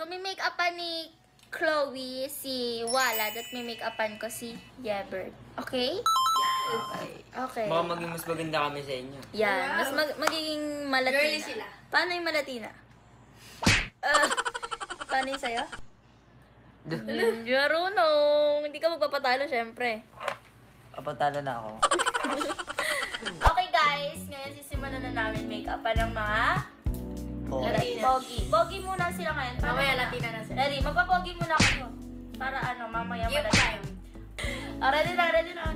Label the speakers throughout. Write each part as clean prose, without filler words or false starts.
Speaker 1: So, may make-upan ni Chloe si Walad at may make-upan ko si Yebert. Okay? Okay.
Speaker 2: Baka maging mas maganda kami sa inyo.
Speaker 1: Yan. Mas magiging malatina.
Speaker 3: Girly sila.
Speaker 1: Paano yung malatina? Paano yung sayo? Marunong. Hindi ka magpapatalo, syempre.
Speaker 2: Papatalo na ako.
Speaker 1: Okay, guys. Ngayon sisimulan na namin make-upan ng mga Pogi. Pogi muna sila ngayon.
Speaker 3: Mamaya Latina na sila.
Speaker 1: Ready? Magpa-pogi muna kayo. Para mamaya
Speaker 3: Give
Speaker 1: malatina.
Speaker 3: time.
Speaker 1: Ready na, ready na.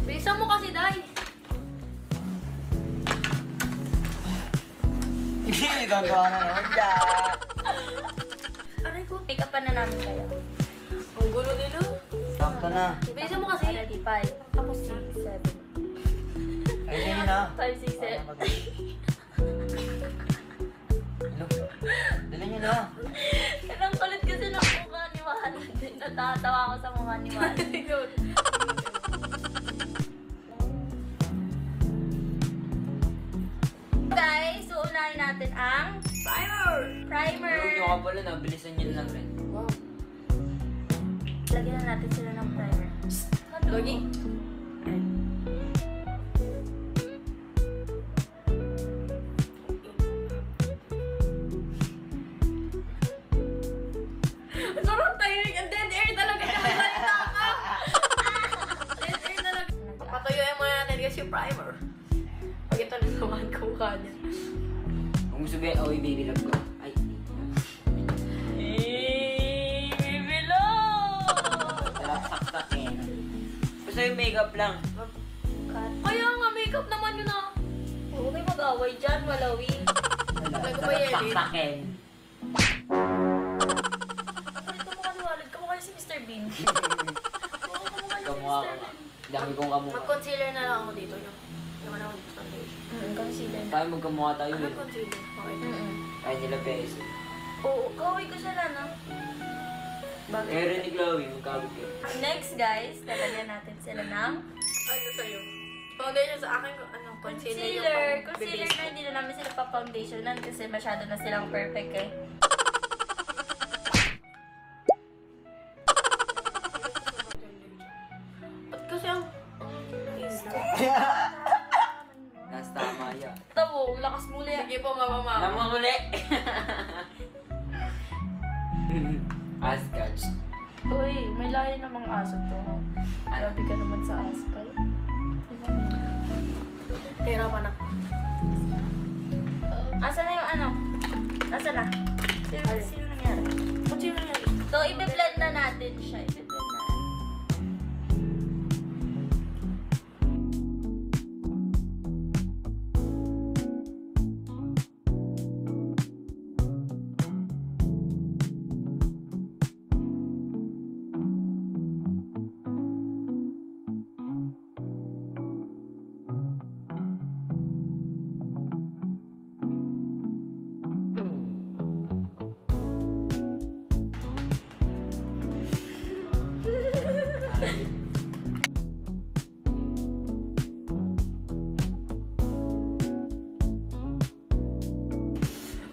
Speaker 3: Bilisan mo kasi, Day.
Speaker 2: Hindi, gagawa na naman dyan.
Speaker 1: Aray ko. Make-upan na namin kayo.
Speaker 3: Ang gulo nila.
Speaker 2: Sakto na.
Speaker 3: Bilisan mo kasi.
Speaker 1: Ready? 5. Ako 6, 7.
Speaker 2: Ayun yun na.
Speaker 1: 5, 6, 7.
Speaker 2: Dala nyo na.
Speaker 1: Ang kulit kasi ng mukha ni Walad. Natatawa ako sa mukha ni Walad. Guys, so unahin natin ang primer.
Speaker 2: Yung nyo ka pala, nabilisan nyo lang rin.
Speaker 3: Wow.
Speaker 1: Lagyan na natin sila ng primer.
Speaker 3: Logi. Sarap timing. Ang dead air talaga. Nakasalita ka. Dead air talaga. Patuyuin mo natin kasi yung primer. Pag ito nasamaan ka mukha niya.
Speaker 2: Kung gusto ba, oh, baby love ko. Ay.
Speaker 1: Baby love!
Speaker 2: Saksak eh. Basta yung makeup lang.
Speaker 1: Kaya nga, makeup naman yun ah. Huwag kayo mag-away dyan, walawin.
Speaker 2: Saksakin.
Speaker 1: Ito mukha ni Walad, kamukha niya si Mr. Bean.
Speaker 2: Kamukha ko. Dami kong kamukha.
Speaker 3: Mag-concealer na lang ako dito. Yung ano ako foundation.
Speaker 1: Concealer.
Speaker 2: Tayo magkamukha tayo
Speaker 3: Ano
Speaker 2: eh.
Speaker 3: concealer? Okay.
Speaker 2: Tayo nila peso.
Speaker 1: Oo, kaway ko sila na. Bakit?
Speaker 2: Kaya rin ni Chloe, magkawag eh.
Speaker 1: Next guys, lalagyan natin sila ng
Speaker 3: Ano sa'yo? Foundation sa akin, ano,
Speaker 1: concealer. Concealer na hindi na namin sila pa-foundationan kasi masyado na silang perfect eh.
Speaker 3: Ba't kasi ang...
Speaker 2: Nas tama yan.
Speaker 1: Tabo, lakas muli.
Speaker 3: Sige po, mama.
Speaker 2: Namang uli! Ascatch.
Speaker 1: Uy, may layo namang aso to. Grabe ka naman sa aspal.
Speaker 3: Hirapan ako.
Speaker 1: Asa na yung ano? Asa na? Sino nangyari?
Speaker 3: Ba't sino yan?
Speaker 1: So, i-blend na natin siya. I-blend na.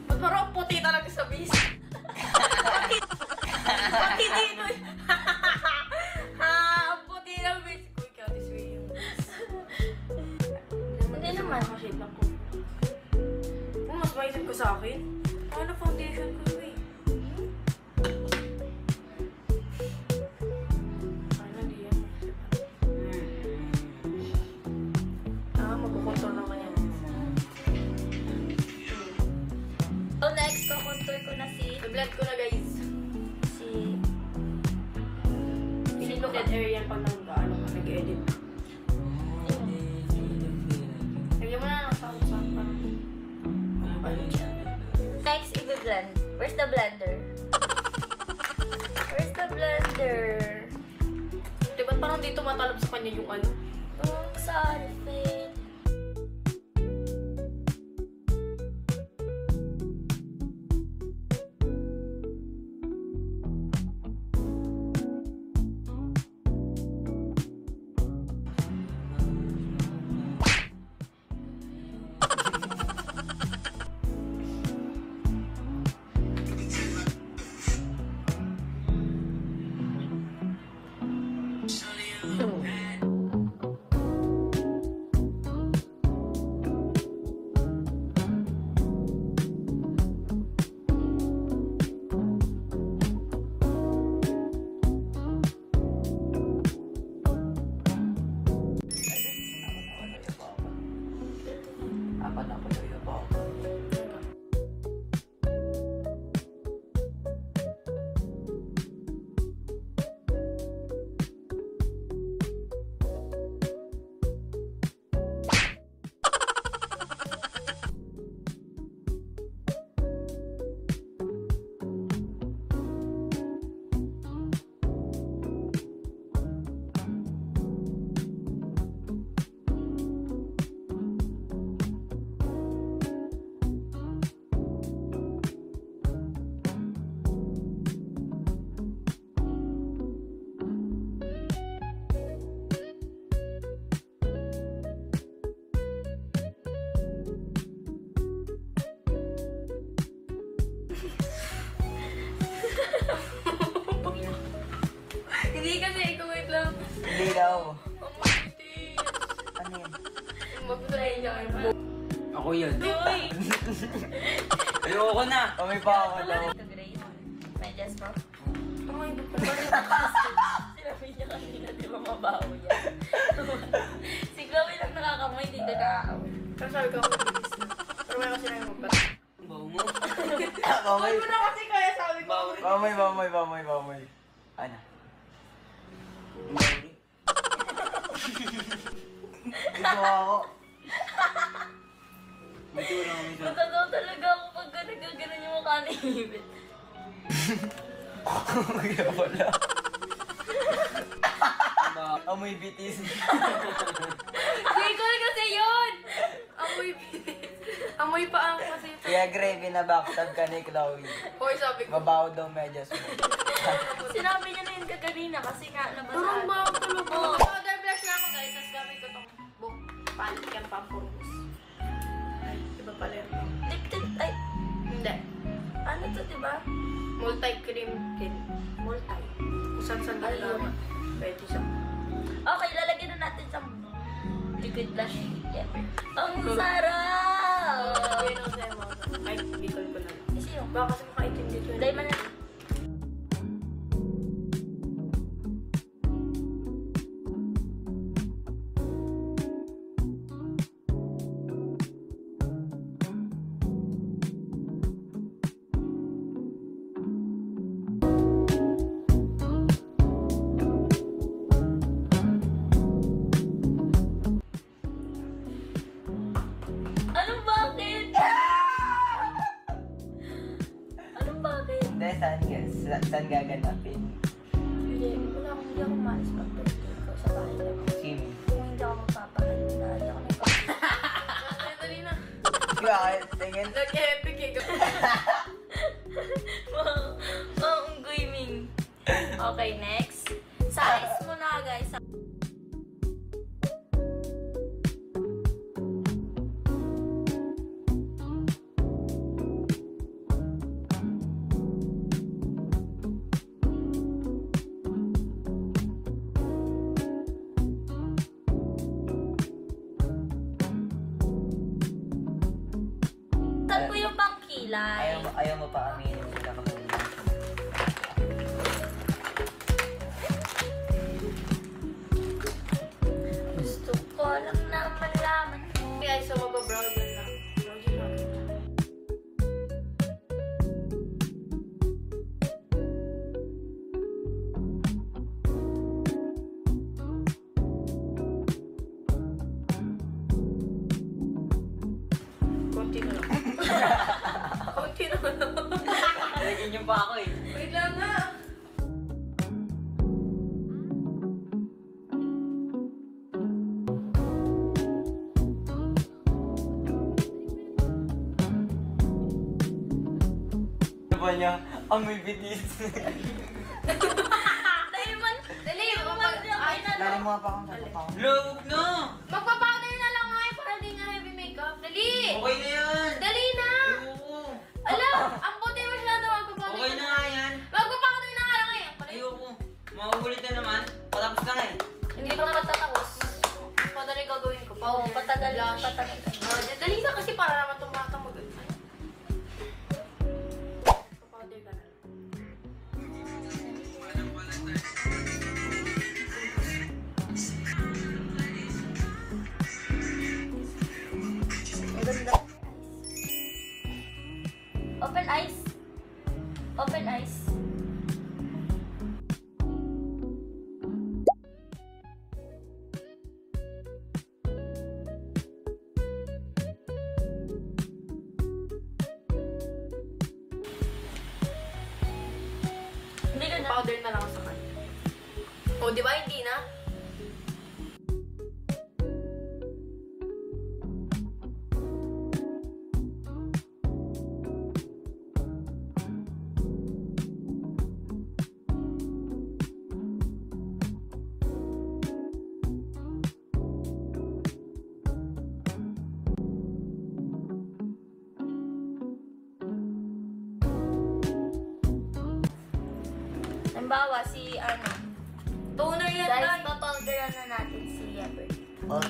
Speaker 3: Ba't parang puti talaga sa bis? Pati dito eh. Ang puti ng bis. Uy, Kati Sway yung bis.
Speaker 1: Hindi naman.
Speaker 3: Shade lang ko. Kung mas maisip ko sa akin, ano foundation ko eh. Ano, di yan. Magkukontrol naman yan.
Speaker 1: So, next, kukontour ko na si...
Speaker 3: I-blend ko na guys.
Speaker 1: Sino ka?
Speaker 3: Dead air yan pag nag-edit. Lagyan mo na lang sa usapan.
Speaker 1: Next, i-blend. Where's the blender? Where's the blender?
Speaker 3: Diba parang dito matalab sa kanya yung ano?
Speaker 1: Sulfate.
Speaker 2: daw.
Speaker 3: Ang bitis.
Speaker 2: Ano yan?
Speaker 3: Mag-try niya.
Speaker 2: Ako yun.
Speaker 1: Uy!
Speaker 2: Ayoko na. Kami pa ako daw.
Speaker 1: Ito, Gray. Medyas mo?
Speaker 3: Ay, di pa.
Speaker 1: Sinabi niya kanina, di ba mabaho yan? Si Chloe lang nakakamoy, hindi na nakakamoy.
Speaker 3: Pero sabi ko ako bitis na. Pero may kasi na magbat.
Speaker 2: Bawo mo.
Speaker 3: Huwag mo na kasi kaya sabi ko.
Speaker 2: Bamoy. Ano? Bamoy. Ito ako. Ito lang kami sa...
Speaker 1: Matagaw talaga ako pag nagaganon yung mukha ni Ibit.
Speaker 2: Kaya pala. Amoy bitis.
Speaker 3: Nicole kasi yun! Amoy bitis. Amoy pa ang kasi ito.
Speaker 2: Kaya Gravy na backstab ka ni Chloe.
Speaker 3: Hoy, sabi ko.
Speaker 2: Mabaho daw medyas mo.
Speaker 1: Sinabi niya na yun kaganina kasi nga
Speaker 3: Turong
Speaker 1: nabasahan.
Speaker 3: ba ako tulog?
Speaker 1: Oo.
Speaker 3: Powder blush na ako guys. Tapos gamit ko itong book. Palit yan pampurus. Iba pala yun.
Speaker 1: Lip tint, ay,
Speaker 3: Hindi.
Speaker 1: ano to, diba?
Speaker 3: Multi-cream tint. Multi. Kung saan
Speaker 1: Ay,
Speaker 3: naman. Pwede siya.
Speaker 1: Okay, lalagyan na natin sa liquid blush. Yeah. Ang sarap!
Speaker 3: Yun ang sa'yo mo. Ay, Nicole ko na lang.
Speaker 1: Kasi yung,
Speaker 3: Baka kasi makaitin dito.
Speaker 1: dahil man na. Anong bakit? Anong bakit?
Speaker 2: Hindi, saan gaganapin?
Speaker 1: Hindi, hindi ako maalis pag-birthday ko sa bahay lang.
Speaker 2: Sim.
Speaker 1: Kung hindi ako magpapahanda, hindi ako
Speaker 3: Dali na.
Speaker 2: Bakit? Tingin.
Speaker 3: Nag-epic eh.
Speaker 1: Maunggoy, Ming. Okay, next. Size mo na, guys. Saan po yung pang kilay?
Speaker 2: Ayaw mo pa aminin sila kapag
Speaker 1: Gusto ko lang na malaman.
Speaker 3: Kaya so mag-brown yun na. Brown yun na. Konti na lang. Konti na lang.
Speaker 2: Nagin niyo pa ako eh.
Speaker 3: Wait lang nga.
Speaker 2: Ano ba niya? Amoy bitis.
Speaker 1: Dahil man,
Speaker 3: Dali,
Speaker 1: ay,
Speaker 2: Dali mo nga pa akong sa pa.
Speaker 4: Love na!
Speaker 3: magpa-powder na lang nga eh, para di nga heavy makeup. Dali!
Speaker 4: Okay na yan!
Speaker 3: Dali na!
Speaker 4: Ayoko!
Speaker 3: Alam, ang puti masyado magpa-powder.
Speaker 4: Okay na nga yan!
Speaker 3: Magpa-powder na nga lang eh.
Speaker 4: Ayoko! Makukulit na naman. Patapos ka na eh.
Speaker 3: Hindi pa matatapos. Madali gagawin ko.
Speaker 1: Oo, patagal.
Speaker 3: Blush.
Speaker 1: Patagal.
Speaker 3: Dali na kasi para naman tumata mo dun. Powder ka na lang.
Speaker 1: Maganda. Open eyes. Open eyes. Hindi ka na.
Speaker 3: Powder na lang ako sa kanya. O, di ba hindi na?
Speaker 1: Halimbawa, si ano.
Speaker 3: Toner yan
Speaker 1: Guys,
Speaker 3: guys.
Speaker 1: papowderan na
Speaker 5: Oh.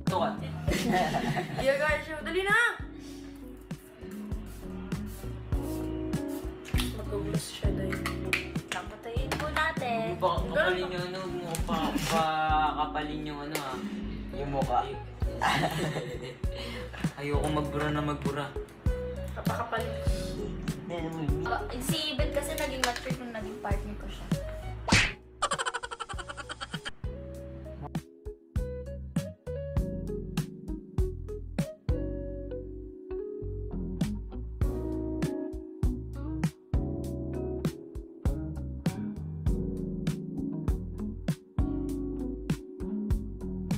Speaker 2: Tukat.
Speaker 3: Yeah guys, dali na! Mag-ubus siya dahil.
Speaker 1: Papatayin po natin.
Speaker 2: Hindi pa kapalin yung ano, mo pa kapalin yung ano ah.
Speaker 5: Yung mukha.
Speaker 2: Ayoko magbura na magbura.
Speaker 3: Papakapalit.
Speaker 1: Si Ibet kasi naging mature nung naging partner ko siya.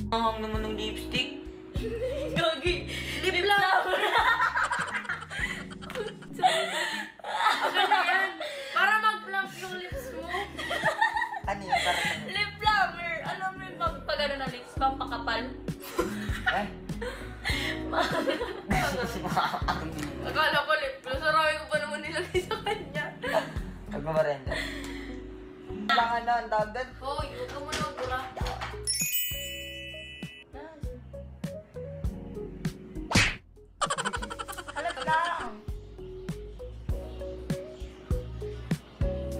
Speaker 2: Ang naman ng lipstick.
Speaker 3: Gagi! Lip lang! Ano na yan? Para mag-plump yung lips mo.
Speaker 5: Ano yung parang...
Speaker 1: Lip plumper! Alam mo yung pag ano na lips, pampakapal.
Speaker 5: Eh?
Speaker 3: Akala ko lip gloss. Sarami ko pa naman nilagay sa kanya.
Speaker 5: Huwag mo marenda. Kailangan na ang tawag doon.
Speaker 3: Hoy, huwag ka muna magbura.
Speaker 1: Halap lang!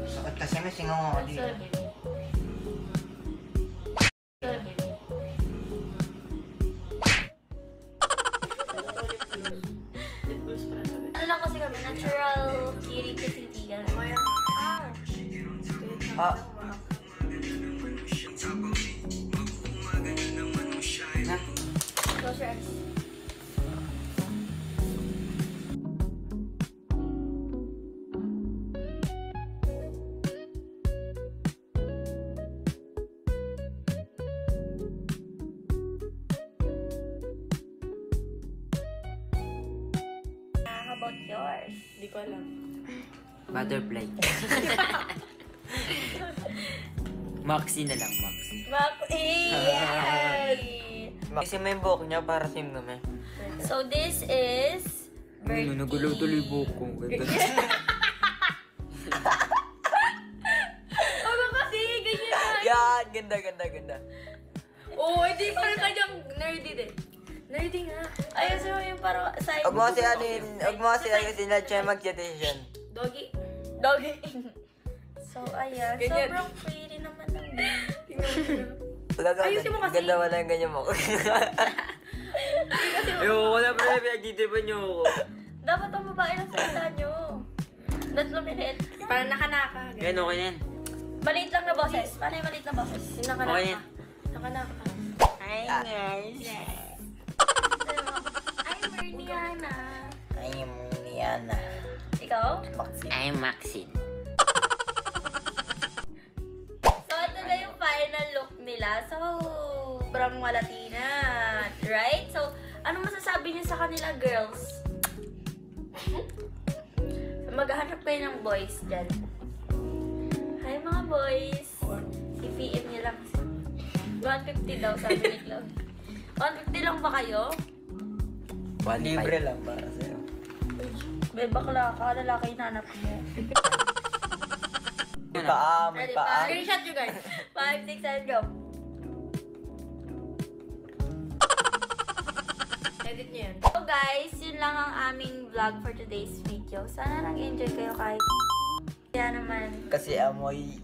Speaker 5: Sakit kasi may singaw ako dito.
Speaker 1: Sorry, baby. Sorry, baby.
Speaker 3: Lip gloss para sa akin.
Speaker 1: Ano lang kasi kami, natural kitty kitty yan.
Speaker 3: Kaya,
Speaker 5: Ah,
Speaker 1: Close your eyes. How about yours?
Speaker 3: di ko alam.
Speaker 2: Butterfly. Maxi na lang, Maxi.
Speaker 1: Yay!
Speaker 5: kasi may buhok niya para team kami.
Speaker 1: So this is birthday.
Speaker 2: Nagulaw tuloy buhok ko.
Speaker 1: Ano kasi? Ganyan na.
Speaker 5: Yan! Ganda, ganda, ganda.
Speaker 3: Oo, hindi pa rin kanyang nerdy din. Nerdy nga.
Speaker 1: Ayun so yung parang side.
Speaker 5: Huwag mo kasi ano yun, huwag mo kasi ano sila siya mag-decision.
Speaker 3: Doggy.
Speaker 1: Doggy. So ayan,
Speaker 3: Ganyan.
Speaker 1: sobrang pretty naman ng
Speaker 3: Ayusin mo kasi.
Speaker 5: Ganda wala yung ganyan mo.
Speaker 2: Ayoko na pre, pinagtitipan niyo ako.
Speaker 1: Dapat ang babae lang salita nyo. That's luminate.
Speaker 3: Parang naka-naka.
Speaker 2: Yan, okay na yan.
Speaker 1: Maliit lang na boses. Paano yung maliit na boses?
Speaker 3: Yung naka-naka.
Speaker 2: Okay na yan.
Speaker 3: Naka-naka.
Speaker 1: Hi guys. I'm Berniana.
Speaker 5: Ay, yung Liana.
Speaker 1: Ikaw?
Speaker 2: I'm Maxine.
Speaker 1: So ito na yung final look nila. So, sobrang malatina. Right? So, ano masasabi niyo sa kanila, girls? Maghahanap kayo ng boys dyan. Hi mga boys. I-PM niyo lang. 150 daw, sabi ni Cloud. 150 lang ba kayo?
Speaker 5: Libre lang para sa'yo.
Speaker 1: May bakla ka, lalaki yung hanap mo.
Speaker 5: May paa, may
Speaker 1: Ready,
Speaker 5: paa.
Speaker 3: Screenshot you guys.
Speaker 1: 5, 6, and go.
Speaker 3: Edit niyo yan.
Speaker 1: So guys, yun lang ang aming vlog for today's video. Sana nag-enjoy kayo kahit kaya naman.
Speaker 5: Kasi amoy.